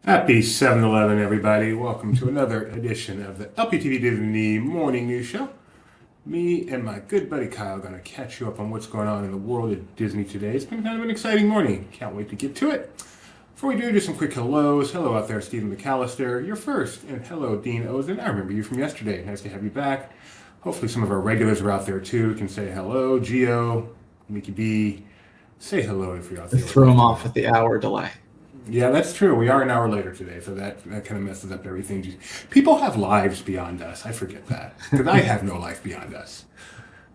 Happy 7-Eleven, everybody. Welcome to another edition of the LPTV Disney Morning News Show. Me and my good buddy Kyle are going to catch you up on what's going on in the world of Disney today. It's been kind of an exciting morning. Can't wait to get to it. Before we do, just some quick hellos. Hello out there, Stephen McAllister. You're first. And hello, Dean Ozen. I remember you from yesterday. Nice to have you back. Hopefully some of our regulars are out there too. Can say hello. Gio, Mickey B. Say hello if you're out there. Threw him off with the hour delay. Yeah, that's true. We are an hour later today, so that kind of messes up everything. People have lives beyond us. I forget that because I have no life beyond us.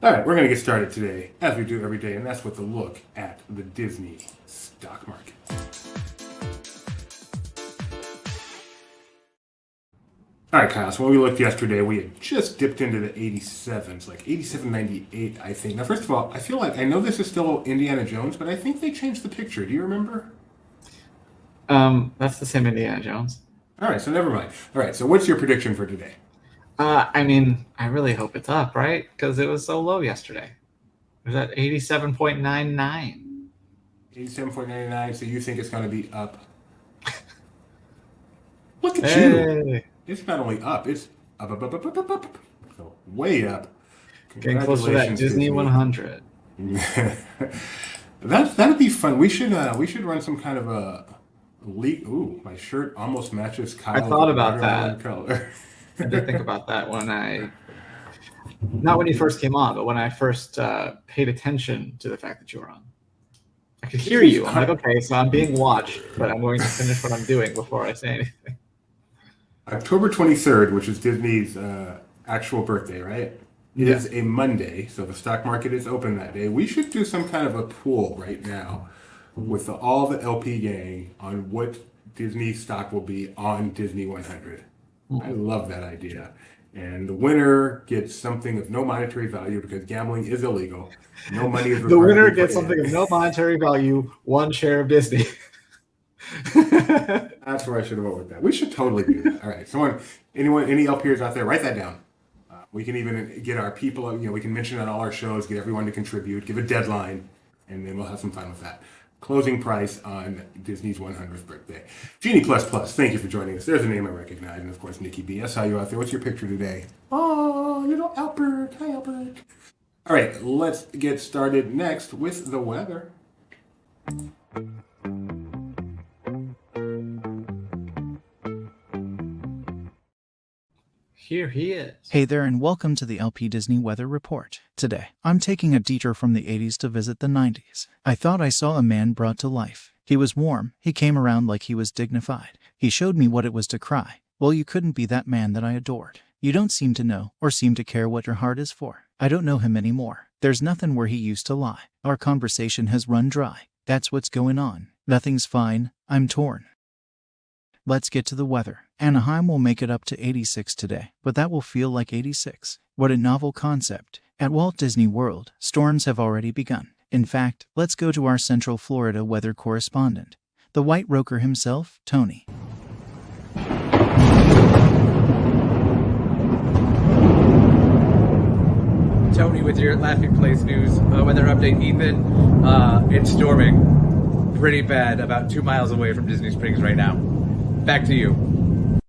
All right, we're going to get started today, as we do every day, and that's with a look at the Disney stock market. All right, Kyle, so when we looked yesterday, we had just dipped into the 87s, like 87.98, I think. Now, first of all, I feel like I know this is still Indiana Jones, but I think they changed the picture. Do you remember? That's the same Indiana Jones. All right, so never mind. All right, so what's your prediction for today? I really hope it's up, right? Because it was so low yesterday. It was at 87.99. 87.99, so you think it's going to be up. Look at Hey, you. It's not only up, it's up, up, up, up, up, up, up. So way up. getting close to that Disney 100. That'd be fun. We should run some kind of a leak. Ooh, my shirt almost matches Kyle's I thought about that. color. I did think about that not when you first came on, but when I first paid attention to the fact that you were on. I could hear you. I'm like, okay, so I'm being watched, but I'm going to finish what I'm doing before I say anything. October 23rd, which is Disney's actual birthday, right? It is a Monday, so the stock market is open that day. We should do some kind of a pool right now with all the LP gang on what Disney stock will be on Disney 100. I love that idea. And the winner gets something of no monetary value because gambling is illegal. No money is required. The winner gets something of no monetary value, 1 share of Disney. That's where I should have voted with that. We should totally do that. All right. Any LPers out there, write that down. We can even get our people, we can mention it on all our shows, get everyone to contribute, give a deadline, and then we'll have some fun with that. Closing price on Disney's 100th birthday. Genie Plus Plus, thank you for joining us. There's a name I recognize. And of course, Nikki B. I saw you out there. What's your picture today? Oh, little Albert. Hi, Albert. All right, let's get started next with the weather. Here he is. Hey there and welcome to the LP Disney Weather Report. Today, I'm taking a detour from the 80s to visit the 90s. I thought I saw a man brought to life. He was warm, he came around like he was dignified. He showed me what it was to cry. Well, you couldn't be that man that I adored. You don't seem to know or seem to care what your heart is for. I don't know him anymore. There's nothing where he used to lie. Our conversation has run dry. That's what's going on. Nothing's fine. I'm torn. Let's get to the weather. Anaheim will make it up to 86 today, but that will feel like 86. What a novel concept. At Walt Disney World, storms have already begun. In fact, let's go to our Central Florida weather correspondent, the White Roker himself, Tony. Tony with your Laughing Place News weather update. Ethan, it's storming pretty bad about 2 miles away from Disney Springs right now. Back to you.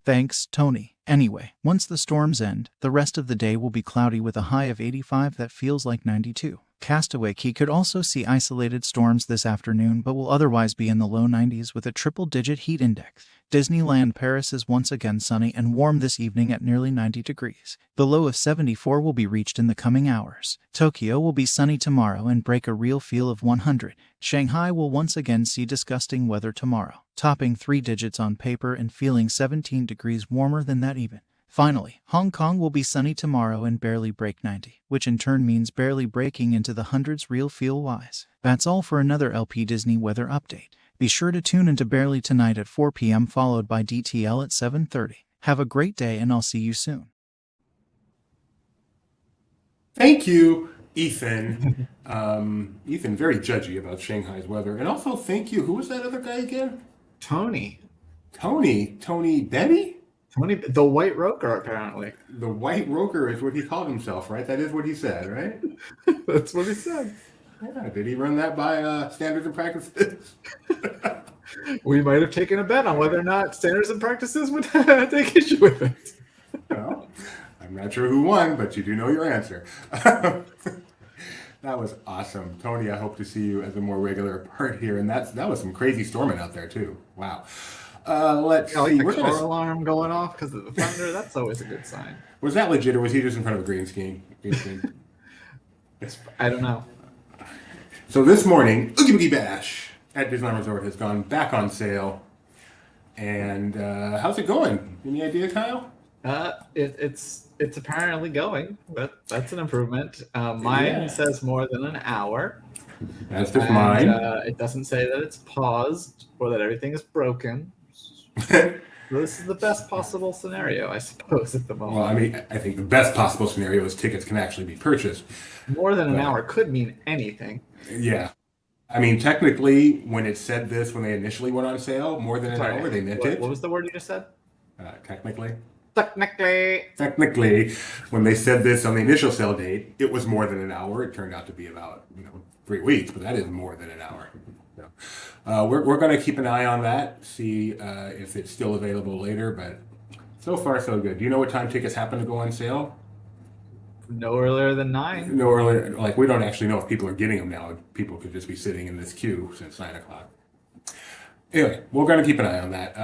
Thanks, Tony. Anyway, once the storms end, the rest of the day will be cloudy with a high of 85 that feels like 92. Castaway Cay could also see isolated storms this afternoon but will otherwise be in the low 90s with a triple-digit heat index. Disneyland Paris is once again sunny and warm this evening at nearly 90 degrees. The low of 74 will be reached in the coming hours. Tokyo will be sunny tomorrow and break a real feel of 100. Shanghai will once again see disgusting weather tomorrow, topping 3 digits on paper and feeling 17 degrees warmer than that even. Finally, Hong Kong will be sunny tomorrow and barely break 90, which in turn means barely breaking into the hundreds real feel-wise. That's all for another LP Disney weather update. Be sure to tune into Barely tonight at 4 p.m. followed by DTL at 7:30. Have a great day and I'll see you soon. Thank you, Ethan. Ethan, very judgy about Shanghai's weather. And also, thank you. Who was that other guy again? Tony. Tony Betty? Tony, the White Roker, apparently. The White Roker is what he called himself, right? That is what he said, right? That's what he said. Yeah, did he run that by standards and practices? We might have taken a bet on whether or not standards and practices would take issue with it. Well, I'm not sure who won, but you do know your answer. That was awesome. Tony, I hope to see you as a more regular part here. And that was some crazy storming out there, too. Wow. Let's I like see. the We're car gonna... alarm going off because of the thunder. That's always a good sign. Was that legit, or was he just in front of a green screen? I don't know. So this morning, Oogie Boogie Bash at Disneyland Resort has gone back on sale. And how's it going? Any idea, Kyle? It's apparently going, but that's an improvement. Mine says more than an hour. That's just mine. It doesn't say that it's paused or that everything is broken. This is the best possible scenario, I suppose, at the moment. Well, I mean, I think the best possible scenario is tickets can actually be purchased. More than an hour could mean anything. Yeah. I mean, technically, when it said this, when they initially went on sale, more than an hour, they meant it. What was the word you just said? Technically. Technically. When they said this on the initial sale date, it was more than an hour. It turned out to be about 3 weeks, but that is more than an hour. So, we're going to keep an eye on that, see if it's still available later. But so far, so good. Do you know what time tickets happen to go on sale? No earlier than 9. No earlier. Like, we don't actually know if people are getting them now. People could just be sitting in this queue since 9 o'clock. Anyway, we're going to keep an eye on that.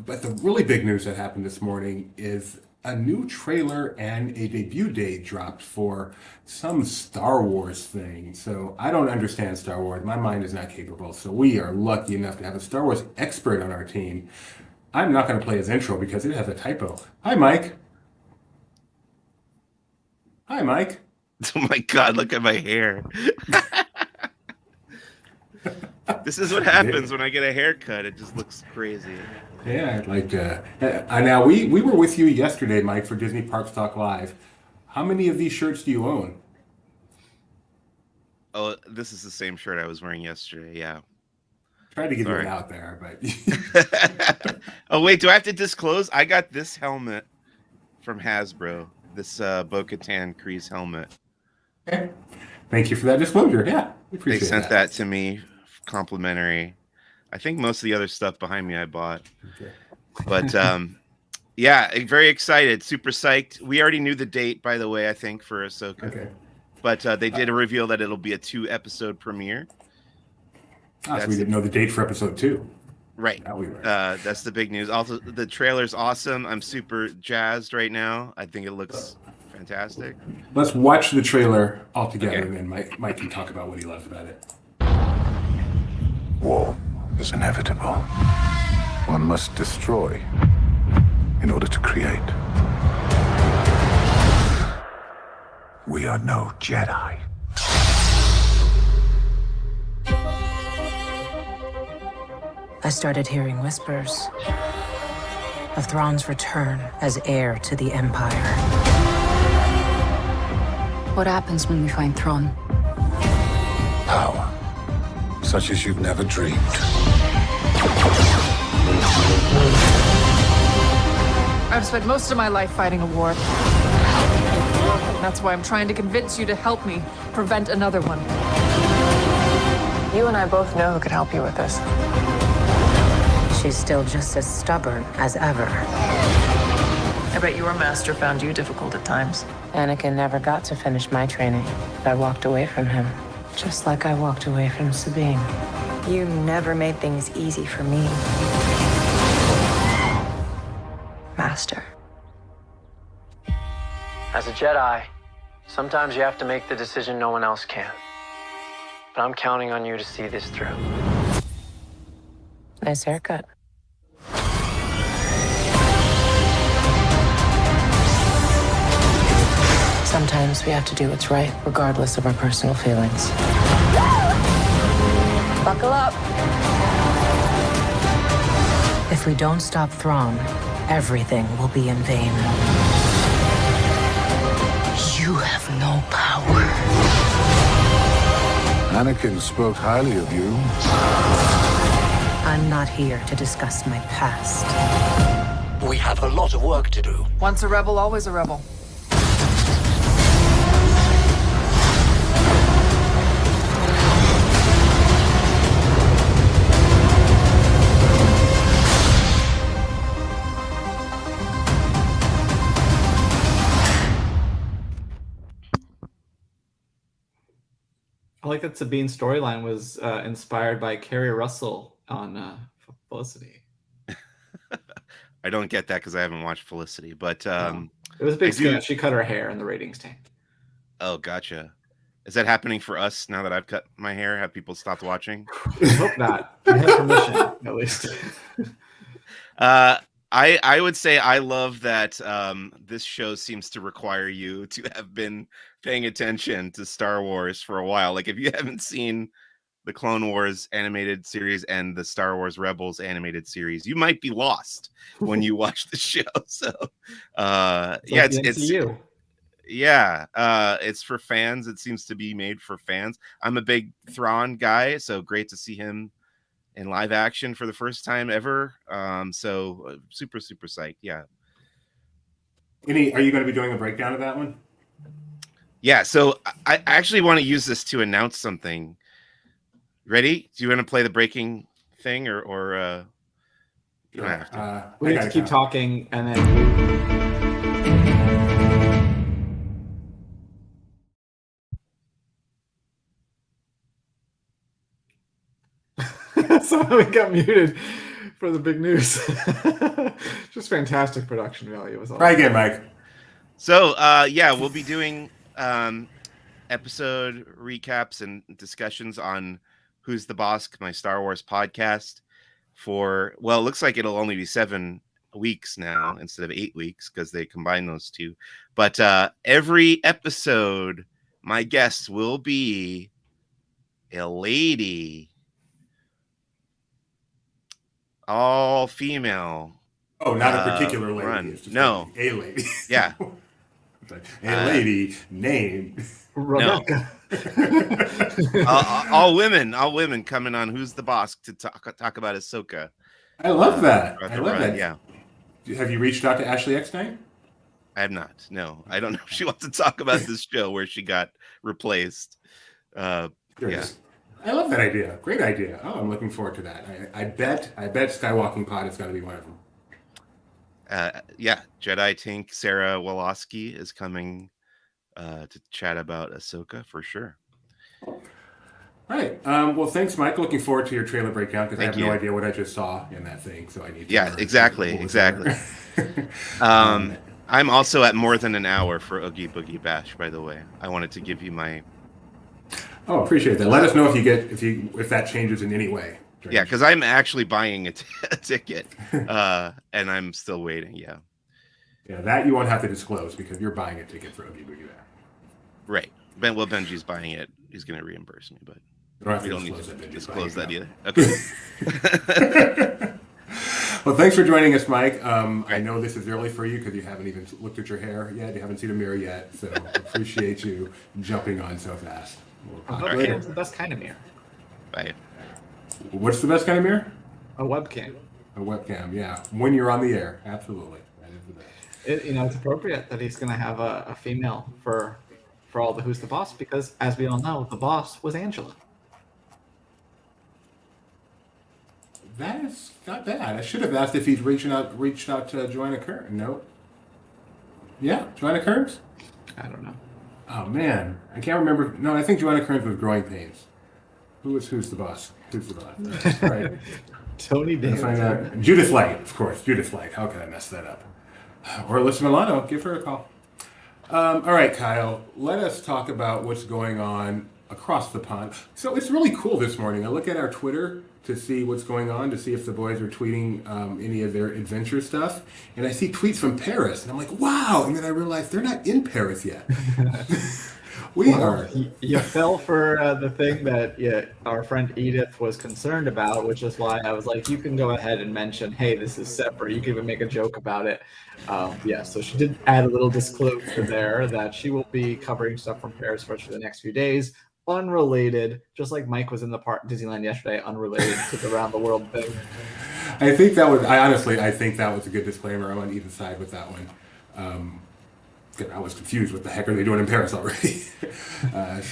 But the really big news that happened this morning is a new trailer and a debut date dropped for some Star Wars thing. So I don't understand Star Wars. My mind is not capable. So we are lucky enough to have a Star Wars expert on our team. I'm not going to play his intro because it has a typo. Hi, Mike. Hi, Mike. Oh my God, look at my hair. This is what happens when I get a haircut. It just looks crazy. Yeah, like, now we were with you yesterday, Mike, for Disney Parks Talk Live. How many of these shirts do you own? Oh, this is the same shirt I was wearing yesterday, yeah. Tried to get it out there, but... Oh, wait, do I have to disclose? I got this helmet from Hasbro, this Bo-Katan Kryze helmet. Okay. Thank you for that disclosure. Yeah, we appreciate They sent that to me, complimentary. I think most of the other stuff behind me I bought. Okay. But yeah, very excited, super psyched. We already knew the date, by the way, I think, for Ahsoka. Okay. But they did reveal that it'll be a 2-episode premiere. So we didn't know the date for episode 2. Right. That's the big news. Also, the trailer's awesome. I'm super jazzed right now. I think it looks fantastic. Let's watch the trailer all together, and then Mike can talk about what he loves about it. War is inevitable. One must destroy in order to create. We are no Jedi. I started hearing whispers of Thrawn's return as heir to the Empire. What happens when we find Thrawn? Power, such as you've never dreamed. I've spent most of my life fighting a war. That's why I'm trying to convince you to help me prevent another one. You and I both know who could help you with this. She's still just as stubborn as ever. I bet your master found you difficult at times. Anakin never got to finish my training. I walked away from him, just like I walked away from Sabine. You never made things easy for me, Master. As a Jedi, sometimes you have to make the decision no one else can. But I'm counting on you to see this through. Nice haircut. Sometimes we have to do what's right, regardless of our personal feelings. Buckle up. If we don't stop Thrawn, everything will be in vain. You have no power. Anakin spoke highly of you. I'm not here to discuss my past. We have a lot of work to do. Once a rebel, always a rebel. like that Sabine's storyline was inspired by Kerry Russell on Felicity. I don't get that because I haven't watched Felicity, but it was a big scandal. She cut her hair and the ratings tanked. Oh, gotcha. Is that happening for us now that I've cut my hair? Have people stopped watching? I hope not. You have permission, at least. I would say I love that this show seems to require you to have been paying attention to Star Wars for a while. Like if you haven't seen the Clone Wars animated series and the Star Wars Rebels animated series, you might be lost when you watch the show. So yeah, it's for fans. It seems to be made for fans. I'm a big Thrawn guy, so great to see him in live action for the first time ever. So super psyched. Yeah. Are you going to be doing a breakdown of that one? Yeah. So I actually want to use this to announce something. Ready? Do you want to play the breaking thing or you don't have to? We need to keep talking and then. So we got muted for the big news. Just fantastic production value. Was all. Try again, Mike. So yeah, we'll be doing episode recaps and discussions on Who's the Boss, my Star Wars podcast. For it looks like it'll only be 7 weeks now instead of 8 weeks because they combine those two. But every episode, my guest will be a lady. All female. Oh, not a particular lady. It's just no, a lady. Yeah, a lady named Rebecca. No. all women coming on Who's the Boss to talk about Ahsoka. I love that. I love that. Yeah. Have you reached out to Ashley Eckstein? I have not. No, I don't know if she wants to talk about this show where she got replaced. Yeah. I love that idea. Great idea. Oh, I'm looking forward to that. I bet Skywalking Pod is going to be one of them. Yeah, Jedi Tink Sarah Woloski is coming to chat about Ahsoka for sure. All right. Well, thanks, Mike. Looking forward to your trailer breakdown because I have no idea what I just saw in that thing, so I need to. Yeah, exactly. I'm also at more than an hour for Oogie Boogie Bash. By the way, I wanted to give you my. Oh, appreciate that. Let us know if that changes in any way. Yeah, because I'm actually buying a ticket, and I'm still waiting. Yeah. Yeah, that you won't have to disclose because you're buying a ticket for Oogie Boogie Bash. Right. Benji's buying it. He's going to reimburse me, but we don't need to disclose that either. Okay. Well, thanks for joining us, Mike. I know this is early for you because you haven't even looked at your hair yet. You haven't seen a mirror yet, so appreciate you jumping on so fast. It's the best kind of mirror. Bye. What's the best kind of mirror? A webcam. A webcam, yeah. When you're on the air, absolutely. That is the best. It's appropriate that he's going to have a female for all the Who's the Boss because, as we all know, the boss was Angela. That is not bad. I should have asked if he's reached out to Joanna Kearns. No. Yeah, Joanna Kearns? I don't know. Oh man, I can't remember. No, I think Joanna Kearns was Growing Pains. Who's the boss? Who's the boss? Right. Tony Dan. Judith Light, of course. Judith Light. How could I mess that up? Or Alyssa Milano. Give her a call. All right, Kyle. Let us talk about what's going on across the pond. So it's really cool this morning. I look at our Twitter to see what's going on, to see if the boys are tweeting any of their adventure stuff. And I see tweets from Paris, and I'm like, wow. And then I realize they're not in Paris yet. We are. You fell for the thing that our friend Edith was concerned about, which is why I was like, you can go ahead and mention, hey, this is separate. You can even make a joke about it. So she did add a little disclosure there that she will be covering stuff from Paris for the next few days. Unrelated, just like Mike was in the park Disneyland yesterday, unrelated to the around the world thing. I think that was a good disclaimer. I'm on Edith's side with that one. I was confused. What the heck are they doing in Paris already? But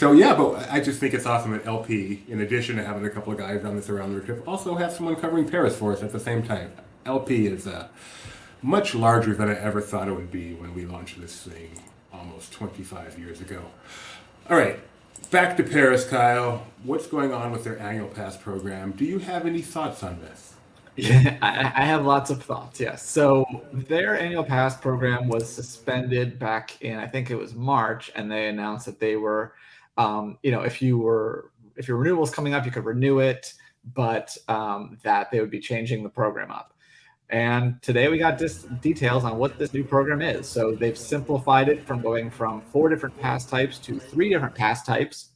I just think it's awesome that LP, in addition to having a couple of guys on this around the trip, also have someone covering Paris for us at the same time. LP is much larger than I ever thought it would be when we launched this thing almost 25 years ago. All right. Back to Paris, Kyle. What's going on with their annual pass program? Do you have any thoughts on this? Yeah, I have lots of thoughts. Yes. So their annual pass program was suspended back in, I think it was March, and they announced that they were, if your renewal was coming up, you could renew it, but that they would be changing the program up. And today we got details on what this new program is. So they've simplified it from going from 4 different pass types to 3 different pass types.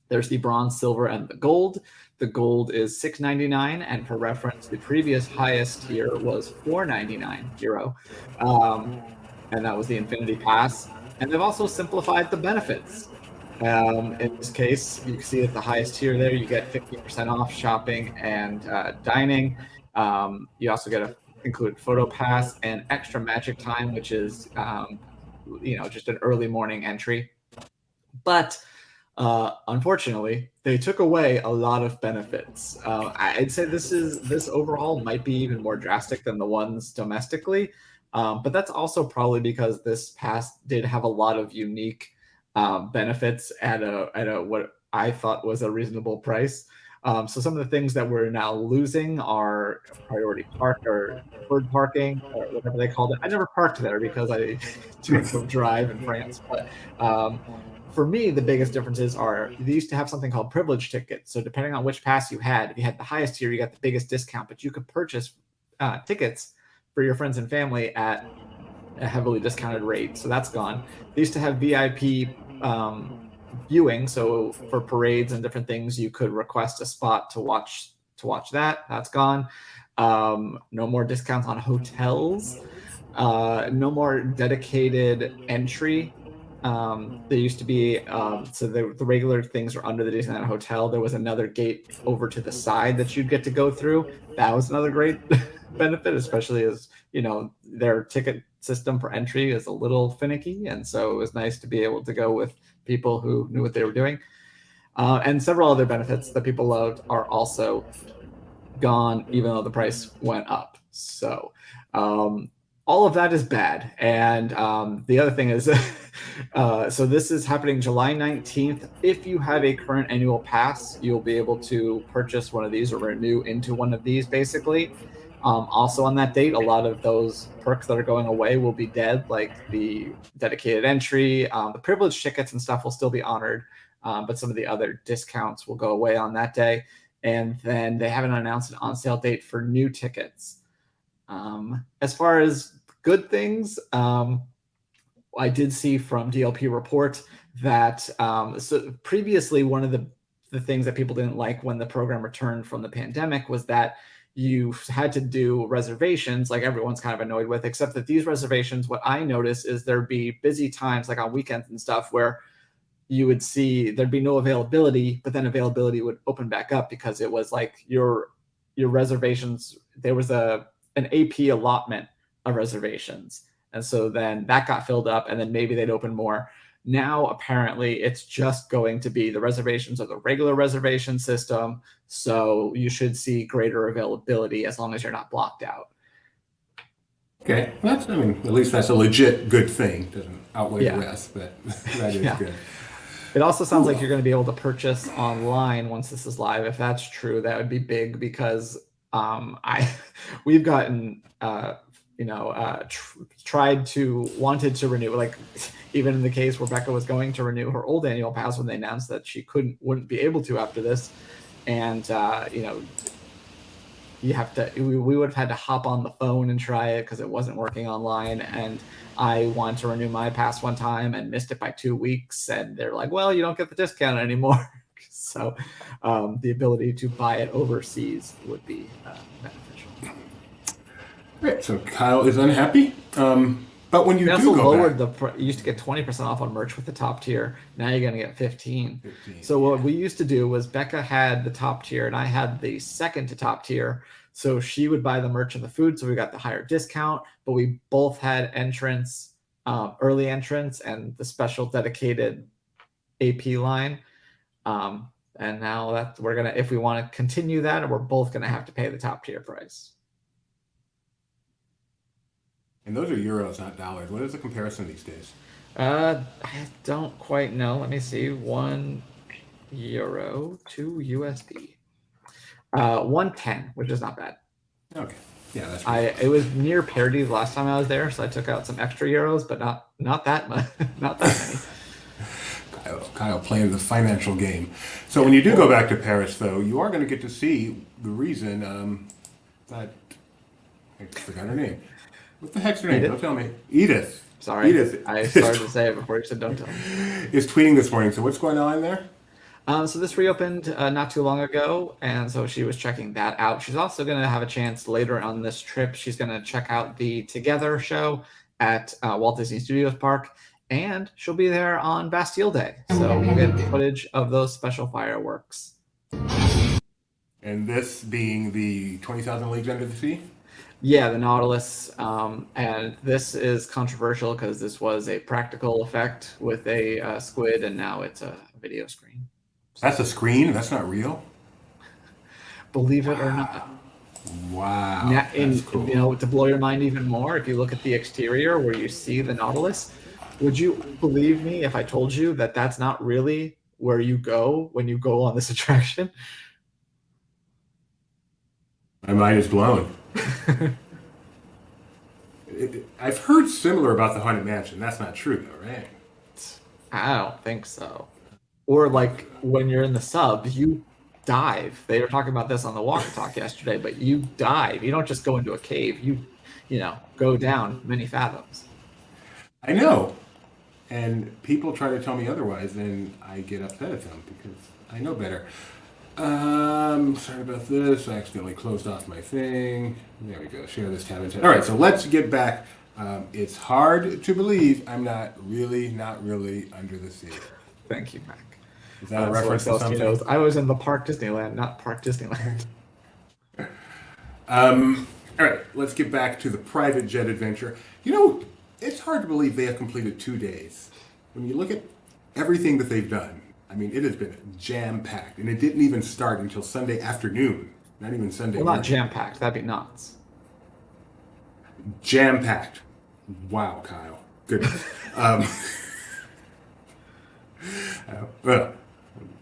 There's the bronze, silver, and the gold. The gold is €6.99, and for reference, the previous highest tier was €4.99, and that was the Infinity Pass. And they've also simplified the benefits. In this case, you can see at the highest tier there, you get 50% off shopping and dining. You also get a included photo pass and extra magic time, which is just an early morning entry. But unfortunately, they took away a lot of benefits. I'd say this overall might be even more drastic than the ones domestically, but that's also probably because this pass did have a lot of unique benefits at a what I thought was a reasonable price. So some of the things that we're now losing are priority park or deferred parking or whatever they called it. I never parked there because I don't drive in France, but for me, the biggest differences are they used to have something called privilege tickets. So depending on which pass you had, if you had the highest tier, you got the biggest discount, but you could purchase tickets for your friends and family at a heavily discounted rate. So that's gone. They used to have VIP viewing. So for parades and different things, you could request a spot to watch that. That's gone. No more discounts on hotels. No more dedicated entry. There used to be so the regular things are under the Disneyland Hotel. There was another gate over to the side that you'd get to go through. That was another great benefit, especially as their ticket system for entry is a little finicky, and so it was nice to be able to go with people who knew what they were doing. And several other benefits that people loved are also gone, even though the price went up. So all of that is bad. And the other thing is, so this is happening July 19th. If you have a current annual pass, you'll be able to purchase one of these or renew into one of these, basically. Also on that date, a lot of those perks that are going away will be dead, like the dedicated entry. The privilege tickets and stuff will still be honored, but some of the other discounts will go away on that day. And then they haven't announced an on-sale date for new tickets. As far as good things, I did see from DLP Report that so previously one of the things that people didn't like when the program returned from the pandemic was that you had to do reservations, like everyone's kind of annoyed with, except that these reservations, what I noticed is there'd be busy times, like on weekends and stuff, where you would see there'd be no availability, but then availability would open back up because it was like your reservations, there was an AP allotment of reservations. And so then that got filled up, and then maybe they'd open more. Now, apparently, it's just going to be the reservations of the regular reservation system. So you should see greater availability as long as you're not blocked out. Okay, well, at least that's a legit good thing. Doesn't outweigh the rest, but that is good. It also sounds like you're going to be able to purchase online once this is live. If that's true, that would be big because we've gotten wanted to renew, like even in the case where Becca was going to renew her old annual pass when they announced that she wouldn't be able to after this, and we would have had to hop on the phone and try it because it wasn't working online. And I wanted to renew my pass one time and missed it by 2 weeks, and they're like, well, you don't get the discount anymore. So the ability to buy it overseas would be beneficial. Right, so Kyle is unhappy. But when you also do go lowered back, you used to get 20% off on merch with the top tier. Now you're going to get 15. So what we used to do was Becca had the top tier and I had the second to top tier. So she would buy the merch and the food, so we got the higher discount. But we both had early entrance, and the special dedicated AP line. And now that we're gonna, if we want to continue that, we're both gonna have to pay the top tier price. And those are euros, not dollars. What is the comparison these days? I don't quite know. Let me see. euro to USD. 110, which is not bad. Okay. Yeah, that's It was near parity the last time I was there, so I took out some extra euros, but not that much, not that many. Kyle playing the financial game. So when you do go back to Paris, though, you are going to get to see the reason that I forgot her name. What the heck's her name? Edith? Don't tell me. Edith. Sorry, Edith. I started to say it before you said don't tell me. Is tweeting this morning. So what's going on there? So this reopened not too long ago, and so she was checking that out. She's also going to have a chance later on this trip. She's going to check out the Together show at Walt Disney Studios Park, and she'll be there on Bastille Day. So we'll get footage of those special fireworks. And this being the 20,000 Leagues Under the Sea? Yeah, the Nautilus. And this is controversial because this was a practical effect with a squid, and now it's a video screen. That's a screen? That's not real? Believe it or not. Wow. Now, that's cool. You know, to blow your mind even more, if you look at the exterior where you see the Nautilus, would you believe me if I told you that that's not really where you go when you go on this attraction? My mind is blown. I've heard similar about the Haunted Mansion. That's not true, though, right? I don't think so. Or like when you're in the sub, you dive. They were talking about this on the walk and talk yesterday, but you dive. You don't just go into a cave. You know, go down many fathoms. I know. And people try to tell me otherwise, and I get upset at them because I know better. Sorry about this. I accidentally closed off my thing. There we go. Share this tab and all right, so let's get back. It's hard to believe I'm not really under the sea. Thank you, Mac. Is that a reference to something? I was in the Park Disneyland, not Park Disneyland. All right, let's get back to the private jet adventure. You know, it's hard to believe they have completed 2 days. When you look at everything that they've done, I mean, it has been jam-packed, and it didn't even start until Sunday afternoon, not even Sunday Well, morning. not jam-packed. That'd be nuts. Jam-packed. Wow, Kyle. Goodness. Well,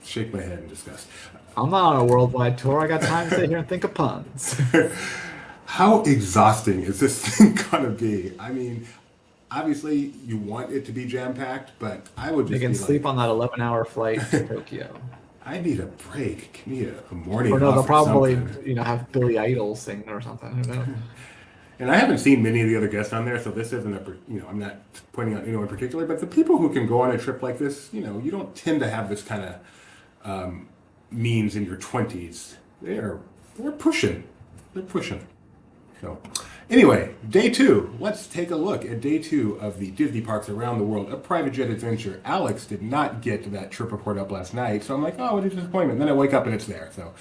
shake my head in disgust. I'm not on a worldwide tour. I got time to sit here and think of puns. How exhausting is this thing gonna be? I mean, obviously you want it to be jam-packed, but I would just You can be sleep like, on that 11-hour flight to Tokyo. I need a break. Give me a morning Or no, off they'll probably something. have Billy Idol sing or something. Who knows? And I haven't seen many of the other guests on there, so this isn't I'm not pointing out anyone in particular, but the people who can go on a trip like this, you don't tend to have this kind of means in your 20s. They're pushing. They're pushing. So, anyway, day 2. Let's take a look at day 2 of the Disney parks around the world, a private jet adventure. Alex did not get that trip report up last night, so I'm like, oh, what a disappointment. Then I wake up and it's there. So,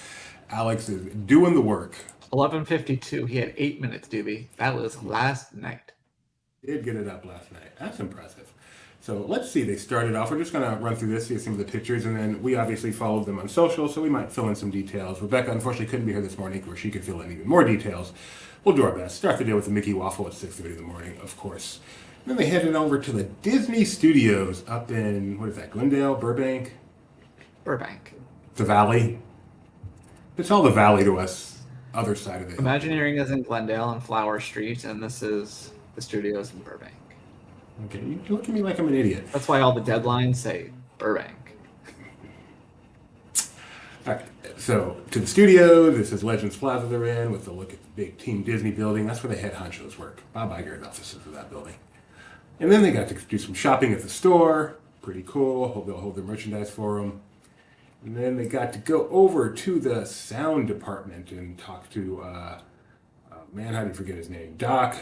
Alex is doing the work. 11:52. He had 8 minutes, Doobie. That was last night. Did get it up last night. That's impressive. So let's see. They started off. We're just going to run through this, see some of the pictures, and then we obviously followed them on social, so we might fill in some details. Rebecca, unfortunately, couldn't be here this morning, where she could fill in even more details. We'll do our best. Start the day with the Mickey Waffle at 6:30 in the morning, of course. And then they headed over to the Disney Studios up in, what is that, Glendale, Burbank? Burbank. The Valley. It's all the Valley to us. Other side of it. Imagineering is in Glendale and Flower Street, and this is the studios in Burbank. Okay, you look at me like I'm an idiot. That's why all the deadlines say Burbank. All right, so to the studio, this is Legends Plaza they're in with a look at the big Team Disney building. That's where the head honchos work. Bob Iger's office is in that building. And then they got to do some shopping at the store. Pretty cool. Hope they'll hold their merchandise for them. And then they got to go over to the sound department and talk to, man, how do you forget his name? Doc.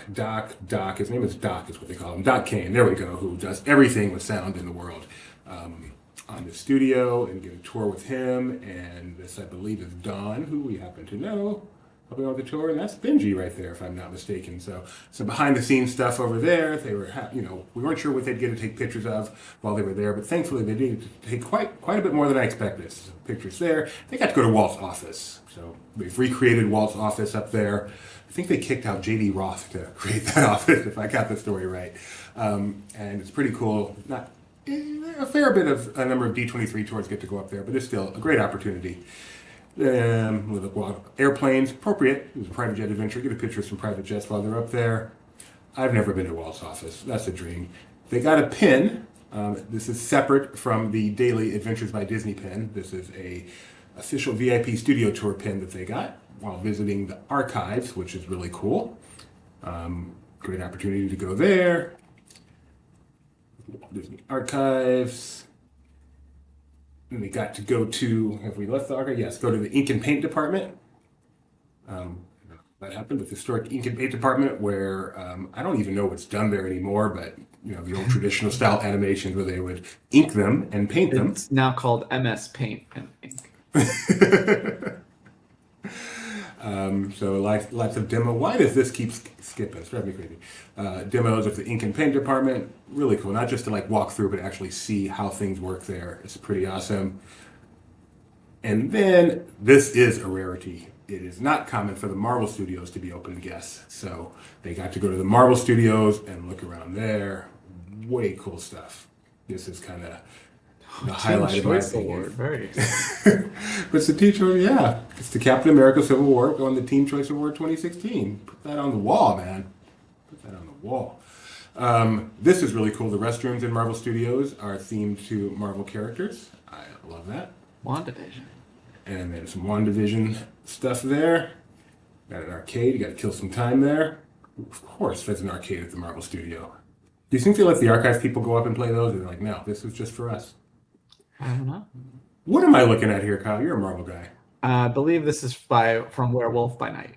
His name is Doc, is what they call him. Doc Kane, there we go, who does everything with sound in the world. On the studio and get a tour with him. And this, I believe, is Don, who we happen to know, helping on the tour. And that's Benji right there, if I'm not mistaken. So behind the scenes stuff over there. They were, we weren't sure what they'd get to take pictures of while they were there, but thankfully they did take quite a bit more than I expected. So pictures there. They got to go to Walt's office. So they've recreated Walt's office up there. I think they kicked out J.D. Roth to create that office, if I got the story right. And it's pretty cool. Not A fair bit of a number of D23 tours get to go up there, but it's still a great opportunity. With airplanes, appropriate. It was a private jet adventure. Get a picture of some private jets while they're up there. I've never been to Walt's office. That's a dream. They got a pin. This is separate from the daily Adventures by Disney pin. This is a official VIP studio tour pin that they got while visiting the archives, which is really cool. Great opportunity to go there. Disney archives. And we got to go to, have we left the archive? Yes, go to the ink and paint department. That happened with the historic ink and paint department where I don't even know what's done there anymore, but you know, the old traditional style animations where they would ink them and paint them. It's now called MS Paint and Ink. So lots of demo. Why does this keep skipping? It's driving me crazy. Demos of the ink and paint department. Really cool. Not just to like walk through, but actually see how things work there. It's pretty awesome. And then this is a rarity. It is not common for the Marvel Studios to be open to guests. So they got to go to the Marvel Studios and look around there. Way cool stuff. This is kind of the highlight of my opinion. Very It's the Team Choice, yeah. It's the Captain America Civil War won the Team Choice Award 2016. Put that on the wall, man. Put that on the wall. This is really cool. The restrooms in Marvel Studios are themed to Marvel characters. I love that. WandaVision. And then some WandaVision stuff there. Got an arcade. You got to kill some time there. Of course, there's an arcade at the Marvel Studio. Do you think they let the archive people go up and play those? Or they're like, no, this is just for us. I don't know. What am I looking at here, Kyle? You're a Marvel guy. I believe this is from Werewolf by Night.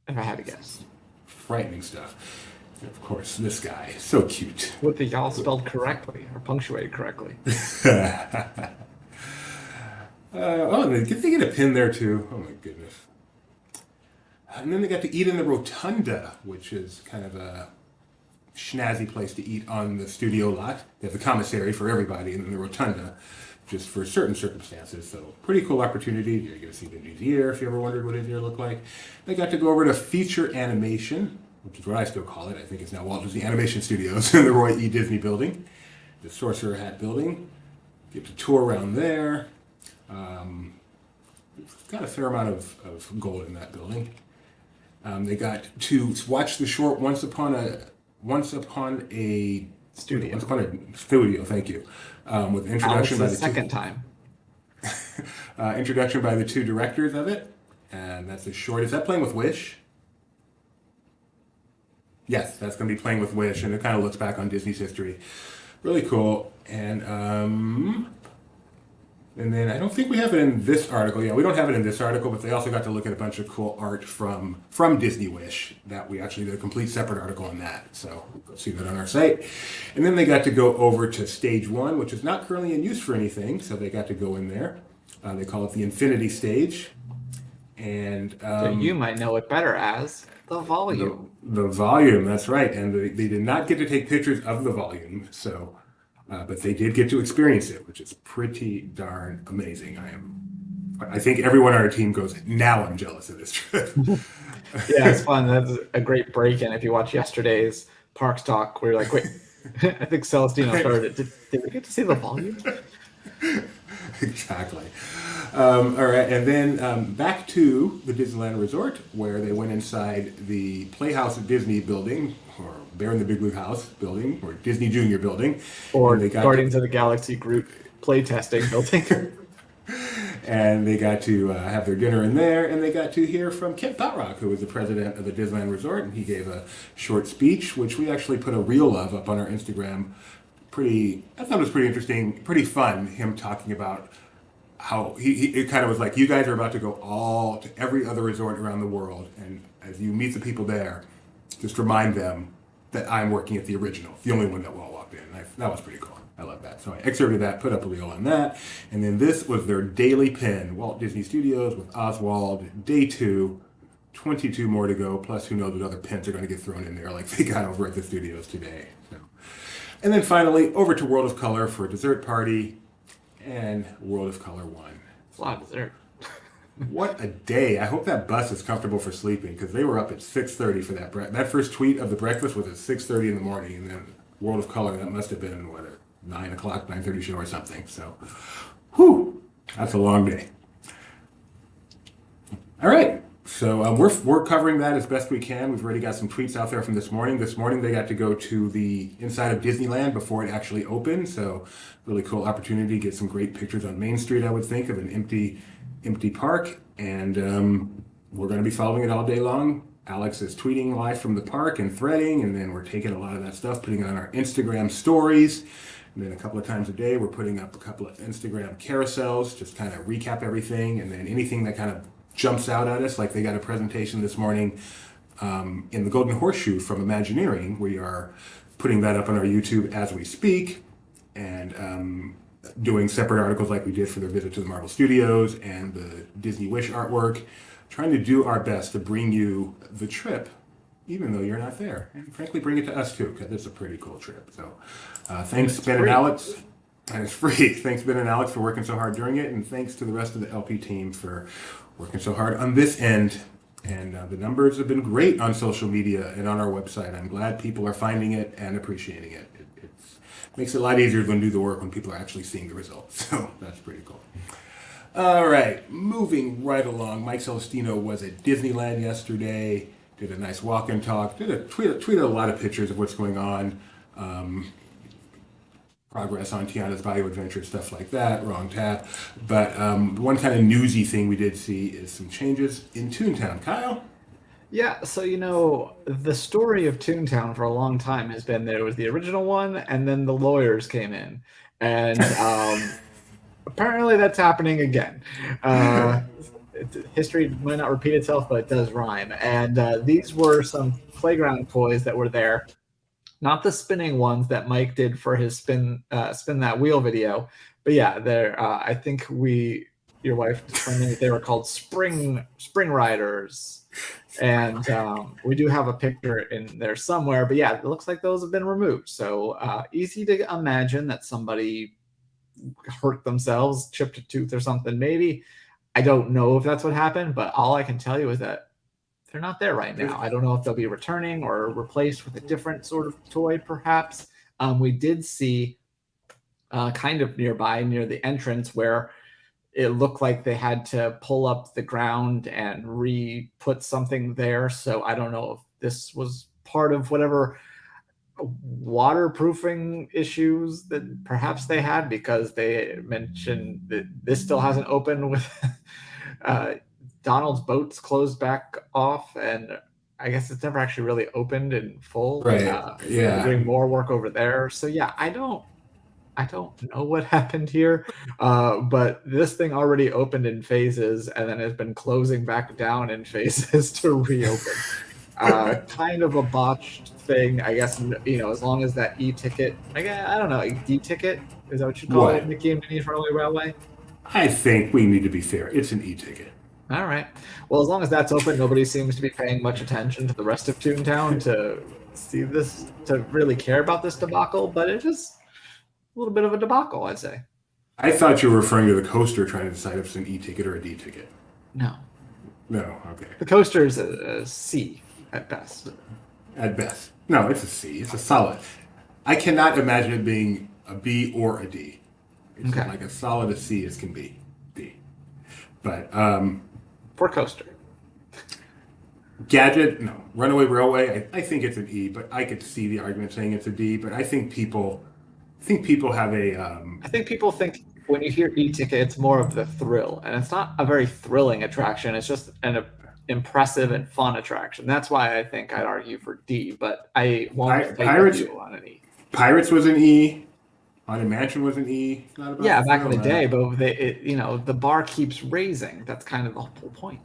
If I had to guess. Frightening stuff. And of course, this guy. So cute. With the y'all spelled correctly or punctuated correctly. Oh, they get a pin there too. Oh my goodness. And then they got to eat in the Rotunda, which is kind of a snazzy place to eat on the studio lot. They have the commissary for everybody, and then the Rotunda, just for certain circumstances. So pretty cool opportunity. You're going to see Benji's ear if you ever wondered what his ear looked like. They got to go over to feature animation, which is what I still call it. I think it's now Walt Disney Animation Studios in the Roy E. Disney building, the Sorcerer Hat building. Get to tour around there. Got a fair amount of gold in that building. They got to watch the short Once Upon a Studio. Thank you. With introduction by the second time. Introduction by the two directors of it, and that's a short. Is that Playing with Wish? Yes, that's going to be Playing with Wish, and it kind of looks back on Disney's history. Really cool. And then I don't think we have it in this article. Yeah, we don't have it in this article, but they also got to look at a bunch of cool art from Disney Wish that we actually did a complete separate article on that. So go see that on our site. And then they got to go over to Stage 1, which is not currently in use for anything. So they got to go in there. They call it the Infinity Stage. And so you might know it better as the volume. The volume, that's right. And they did not get to take pictures of the volume. So... but they did get to experience it, which is pretty darn amazing. I think everyone on our team goes, now I'm jealous of this trip. Yeah, it's fun. That's a great break-in. If you watch yesterday's Parks Talk, where you're like, wait, I think Celestino started it. Did we get to see the volume? Exactly. All right, and then back to the Disneyland Resort, where they went inside the Playhouse at Disney building, or Bear in the Big Blue House building, or Disney Junior building. Or Guardians of the Galaxy group playtesting building. And they got to have their dinner in there, and they got to hear from Kent Thotrock, who was the president of the Disneyland Resort, and he gave a short speech, which we actually put a reel of up on our Instagram. I thought it was pretty interesting, pretty fun, him talking about how it kind of was like, you guys are about to go all to every other resort around the world, and as you meet the people there, just remind them that I'm working at the original, the only one that we all walked in. That was pretty cool. I love that. So I excerpted that, put up a reel on that, and then this was their daily pin, Walt Disney Studios with Oswald, day 2, 22 more to go, plus who knows what other pins are going to get thrown in there like they got over at the studios today. So. And then finally, over to World of Color for a dessert party, and World of Color won. It's a lot of dessert. What a day. I hope that bus is comfortable for sleeping, because they were up at 6:30 for that. That first tweet of the breakfast was at 6:30 in the morning, and then World of Color, that must have been, 9 o'clock, 9:30 show or something. So, whew, that's a long day. All right. So we're covering that as best we can. We've already got some tweets out there from this morning. This morning they got to go to the inside of Disneyland before it actually opened. So really cool opportunity to get some great pictures on Main Street, I would think, of an empty park. And we're going to be following it all day long. Alex is tweeting live from the park and threading, and then we're taking a lot of that stuff, putting it on our Instagram stories. And then a couple of times a day, we're putting up a couple of Instagram carousels, just kind of recap everything. And then anything that kind of jumps out at us, like they got a presentation this morning in the Golden Horseshoe from Imagineering. We are putting that up on our YouTube as we speak, and doing separate articles like we did for their visit to the Marvel Studios and the Disney Wish artwork, trying to do our best to bring you the trip, even though you're not there. And frankly, bring it to us too, because it's a pretty cool trip. So thanks, Ben and Alex. And it's free. Thanks, Ben and Alex, for working so hard during it, and thanks to the rest of the LP team for working so hard on this end. And the numbers have been great on social media and on our website. I'm glad people are finding it and appreciating it. It makes it a lot easier to do the work when people are actually seeing the results. So that's pretty cool. All right, moving right along. Mike Celestino was at Disneyland yesterday, did a nice walk and talk, tweeted a lot of pictures of what's going on. Progress on Tiana's Bayou Adventure, stuff like that, wrong tab. But one kind of newsy thing we did see is some changes in Toontown. Kyle? Yeah, so the story of Toontown for a long time has been there was the original one, and then the lawyers came in. And apparently that's happening again. History might not repeat itself, but it does rhyme. And these were some playground toys that were there. Not the spinning ones that Mike did for his spin that wheel video, but yeah, there. I think your wife determined that they were called spring riders, and we do have a picture in there somewhere. But yeah, it looks like those have been removed. So easy to imagine that somebody hurt themselves, chipped a tooth or something. Maybe I don't know if that's what happened, but all I can tell you is that they're not there right now. I don't know if they'll be returning or replaced with a different sort of toy, perhaps. We did see kind of nearby, near the entrance, where it looked like they had to pull up the ground and re-put something there. So I don't know if this was part of whatever waterproofing issues that perhaps they had, because they mentioned that this still hasn't opened with Donald's boat's closed back off, and I guess it's never actually really opened in full. Right. They're doing more work over there. So yeah, I don't know what happened here, but this thing already opened in phases and then has been closing back down in phases to reopen. Kind of a botched thing, I guess. As long as that e-ticket, I don't know, e-ticket, is that what you call it, Mickey and Minnie's Runaway Railway? I think we need to be fair. It's an e-ticket. All right. Well, as long as that's open, nobody seems to be paying much attention to the rest of Toontown to see this, to really care about this debacle, but it is a little bit of a debacle, I'd say. I thought you were referring to the coaster, trying to decide if it's an e-ticket or a D-ticket. No. No, okay. The coaster is a C at best. At best. No, it's a C. It's a solid. I cannot imagine it being a B or a D. It's like as solid a C as can be. D. But for coaster. Gadget, no. Runaway Railway, I think it's an E, but I could see the argument saying it's a D. But I think people have a. I think people think when you hear e-ticket, it's more of the thrill, and it's not a very thrilling attraction. It's just an impressive and fun attraction. That's why I think I'd argue for D, but I won't Pirates on an E. Pirates was an E. Haunted Mansion was an E. Not about yeah, back in the day, but the bar keeps raising. That's kind of the whole point.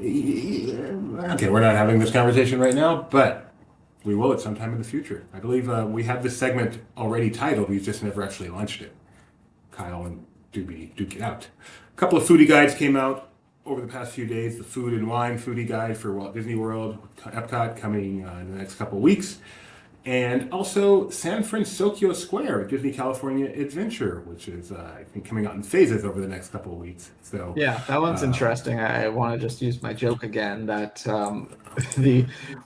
Okay, we're not having this conversation right now, but we will at some time in the future. I believe we have this segment already titled. We've just never actually launched it. Kyle and Doobie duke it out. A couple of foodie guides came out over the past few days. The Food and Wine Foodie Guide for Walt Disney World, Epcot, coming in the next couple of weeks. And also San Francisco Square at Disney California Adventure, which is, I think, coming out in phases over the next couple of weeks. So yeah, that one's interesting. I want to just use my joke again that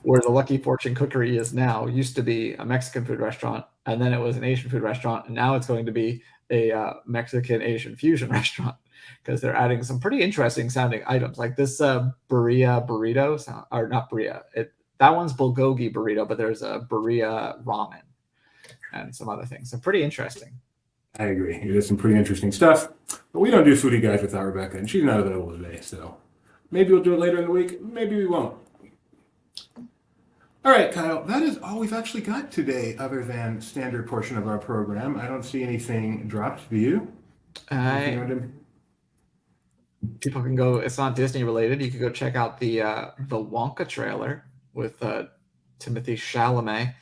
where the Lucky Fortune Cookery is now used to be a Mexican food restaurant, and then it was an Asian food restaurant, and now it's going to be a Mexican Asian fusion restaurant because they're adding some pretty interesting sounding items like this birria burrito, or not birria. That one's bulgogi burrito, but there's a birria ramen and some other things. So pretty interesting. I agree. It is some pretty interesting stuff. But we don't do Foodie Guys without Rebecca, and she's not available today. So maybe we'll do it later in the week. Maybe we won't. All right, Kyle, that is all we've actually got today other than standard portion of our program. I don't see anything dropped. Do you? People can go, it's not Disney related. You can go check out the Wonka trailer with Timothée Chalamet.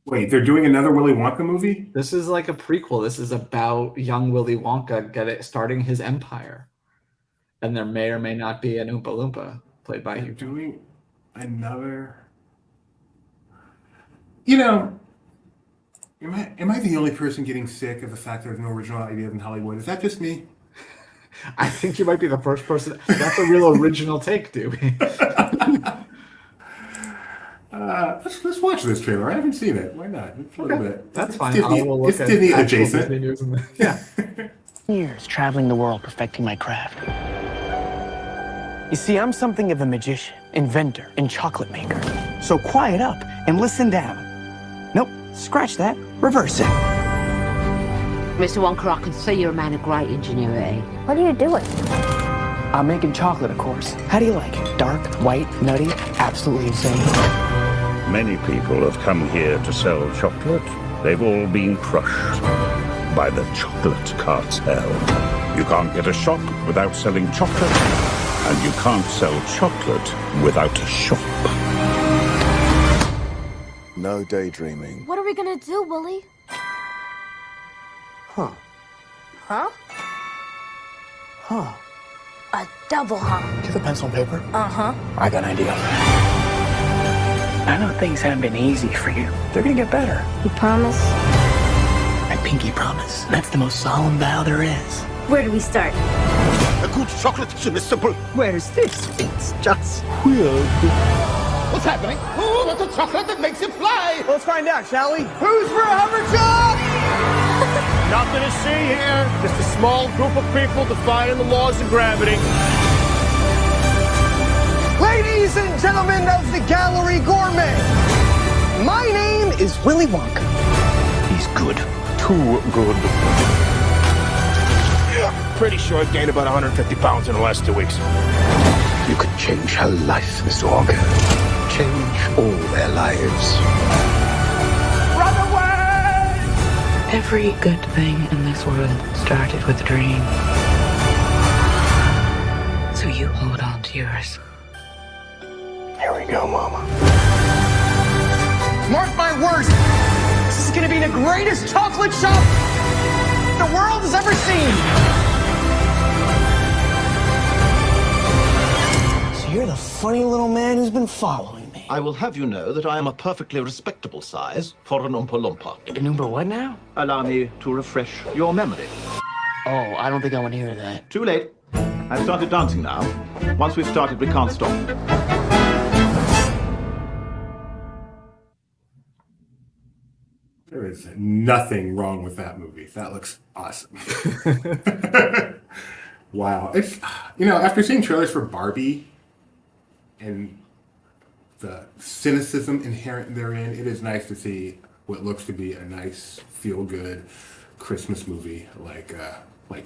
Wait, they're doing another Willy Wonka movie? This is like a prequel. This is about young Willy Wonka starting his empire. And there may or may not be an Oompa Loompa played by you. Doing another... You know, am I the only person getting sick of the fact there's no original ideas in Hollywood? Is that just me? I think you might be the first person. That's a real original take, Dewey. Let's watch this trailer. I haven't seen it. Why not? It's a little bit. That's fine. It's Disney adjacent. Yeah. Years traveling the world perfecting my craft. You see, I'm something of a magician, inventor, and chocolate maker. So quiet up and listen down. Nope, scratch that. Reverse it. Mr. Wonka, I can see you're a man of great ingenuity. What are you doing? I'm making chocolate, of course. How do you like it? Dark, white, nutty, absolutely insane. Many people have come here to sell chocolate. They've all been crushed by the chocolate cartel. You can't get a shop without selling chocolate, and you can't sell chocolate without a shop. No daydreaming. What are we gonna do, Willie? Huh. Huh? Huh. A double huh. Do you have a pencil and paper? Uh-huh. I got an idea. I know things haven't been easy for you. They're gonna get better. You promise? I pinky promise. That's the most solemn vow there is. Where do we start? A good chocolate is simple. Where's this? It's just weird. What's happening? Who wants a chocolate that makes it fly? Let's find out, shall we? Who's for Humberchuck? Nothing to see here. Just a small group of people defying the laws of gravity. Ladies and gentlemen of the Gallery Gourmet, my name is Willy Wonka. He's good. Too good. Pretty sure I've gained about 150 pounds in the last 2 weeks. You could change her life, Mr. Wonka. Change all their lives. Run away! Every good thing in this world started with a dream. So you hold on to yours. Here we go, Mama. Mark my words, this is gonna be the greatest chocolate shop the world has ever seen. So you're the funny little man who's been following me. I will have you know that I am a perfectly respectable size for an Oompa Loompa. An Oompa what now? Allow me to refresh your memory. Oh, I don't think I want to hear that. Too late. I've started dancing now. Once we've started, we can't stop. There is nothing wrong with that movie. That looks awesome. Wow. It's, after seeing trailers for Barbie and the cynicism inherent therein, it is nice to see what looks to be a nice, feel-good Christmas movie like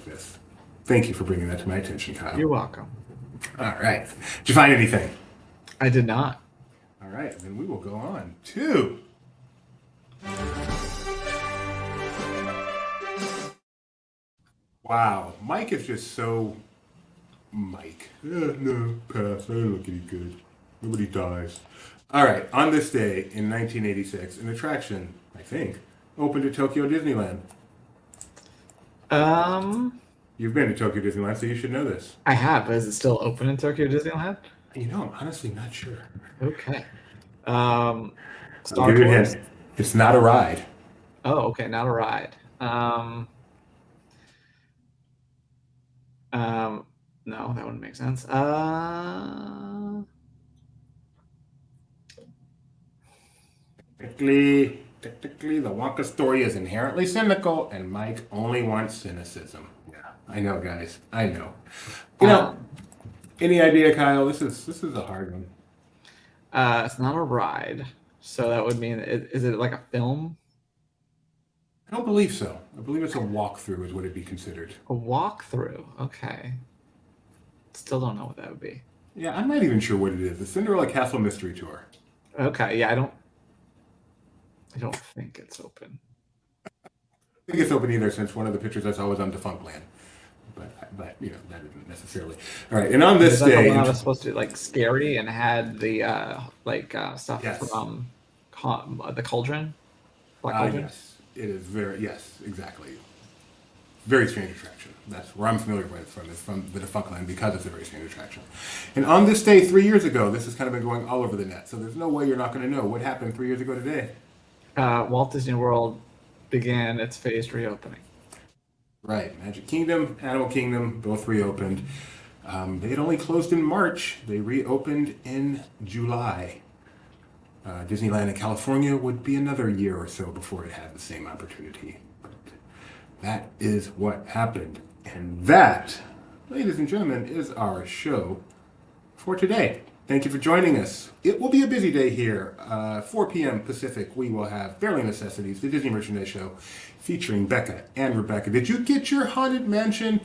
this. Thank you for bringing that to my attention, Kyle. You're welcome. All right. Did you find anything? I did not. All right. Then we will go on to... Wow. Mike is just so... Mike. No, pass. I don't look any good. Nobody dies. All right. On this day in 1986, an attraction, I think, opened at Tokyo Disneyland. You've been to Tokyo Disneyland, so you should know this. I have. Is it still open in Tokyo Disneyland? I'm honestly not sure. Okay. Star I'll give you a Tours. hint. It's not a ride. Oh, okay, not a ride. No, that wouldn't make sense. Technically, the Wonka story is inherently cynical, and Mike only wants cynicism. Yeah, I know, guys. I know. You know, any idea, Kyle? This is a hard one. It's not a ride, so that would mean is it like a film? I don't believe so. I believe it's a walkthrough, is what it'd be considered. A walkthrough. Okay. Still don't know what that would be. Yeah, I'm not even sure what it is. The Cinderella Castle Mystery Tour. Okay. Yeah, I don't think it's open. I don't think it's open either, since one of the pictures I saw was on Defunctland. But you know, that isn't necessarily. All right, and on this day, the one I was supposed to like scary and had the stuff from the Cauldron. Black Cauldron. Yes, it is very exactly. Very strange attraction. That's where I'm familiar with it from. It's from the Defunctland because it's a very strange attraction. And on this day 3 years ago, this has kind of been going all over the net. So there's no way you're not going to know what happened 3 years ago today. Walt Disney World began its phased reopening. Right. Magic Kingdom, Animal Kingdom, both reopened. They had only closed in March. They reopened in July. Disneyland in California would be another year or so before it had the same opportunity. But that is what happened. And that, ladies and gentlemen, is our show for today. Thank you for joining us. It will be a busy day here. 4 p.m. Pacific, we will have Barely Necessities, the Disney Merchandise Show, featuring Becca and Rebecca. Did you get your Haunted Mansion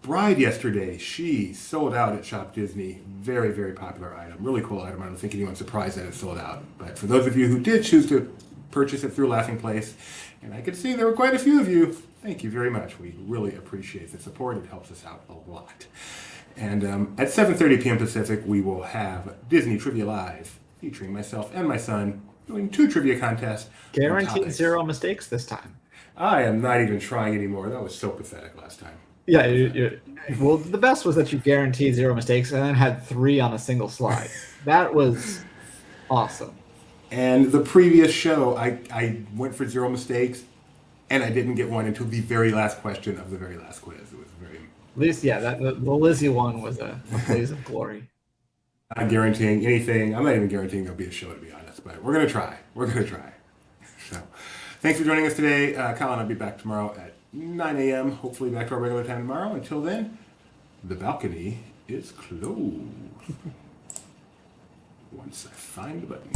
bride yesterday? She sold out at Shop Disney. Very, very popular item. Really cool item. I don't think anyone's surprised that it sold out. But for those of you who did choose to purchase it through Laughing Place, and I could see there were quite a few of you, thank you very much. We really appreciate the support. It helps us out a lot. And at 7:30 p.m. Pacific, we will have Disney Trivia Live, featuring myself and my son, doing 2 trivia contests. Guaranteed 0 mistakes this time. I am not even trying anymore. That was so pathetic last time. Yeah, well, the best was that you guaranteed 0 mistakes and then had 3 on a single slide. That was awesome. And the previous show, I went for 0 mistakes, and I didn't get one until the very last question of the very last quiz. It was very... At least, yeah, the Lizzie one was a blaze of glory. I'm not guaranteeing anything. I'm not even guaranteeing there'll be a show, to be honest. But we're going to try. We're going to try. So, thanks for joining us today. Kyle and I'll be back tomorrow at 9 a.m. Hopefully back to our regular time tomorrow. Until then, the balcony is closed. Once I find the button.